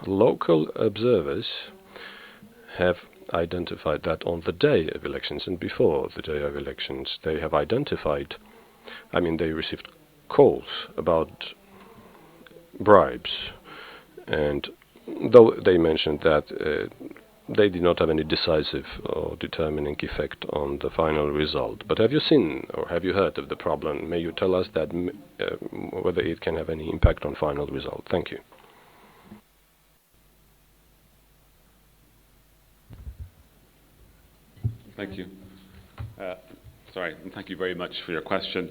local observers have identified that on the day of elections and before the day of elections, they have identified, I mean, they received calls about bribes, and though they mentioned that they did not have any decisive or determining effect on the final result. But have you seen or have you heard of the problem? May you tell us that whether it can have any impact on final result? Thank you. Thank you. Sorry, and thank you very much for your question.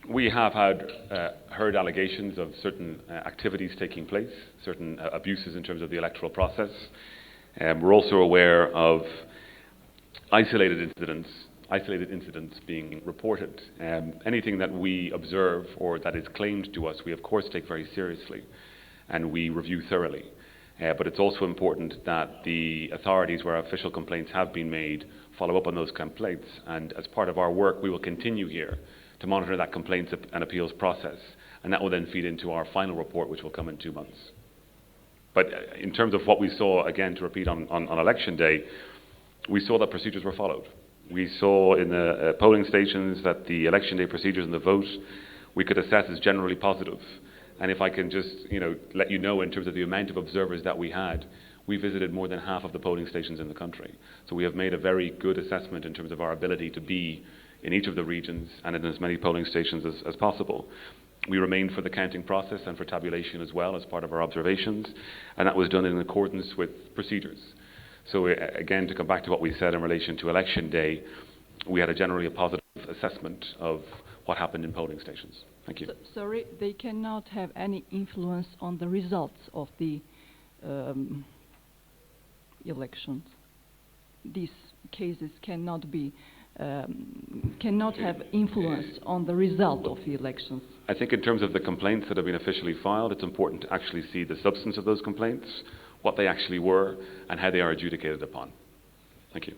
We have heard allegations of certain activities taking place, certain abuses in terms of the electoral process. We're also aware of isolated incidents being reported. Anything that we observe or that is claimed to us, we of course take very seriously and we review thoroughly. But it's also important that the authorities where official complaints have been made follow up on those complaints, and as part of our work we will continue here to monitor that complaints and appeals process, and that will then feed into our final report, which will come in 2 months. But in terms of what we saw, again to repeat on election day, we saw that procedures were followed. We saw in the polling stations that the election day procedures and the vote we could assess as generally positive. And if I can just let you know in terms of the amount of observers that we had, we visited more than half of the polling stations in the country. So we have made a very good assessment in terms of our ability to be in each of the regions and in as many polling stations as possible. We remained for the counting process and for tabulation as well as part of our observations, and that was done in accordance with procedures. So again, to come back to what we said in relation to election day, we had a generally positive assessment of what happened in polling stations. Thank you. Sorry, they cannot have any influence on the results of the elections. These cases cannot have influence on the result of the elections. I think in terms of the complaints that have been officially filed, it's important to actually see the substance of those complaints, what they actually were, and how they are adjudicated upon. Thank you.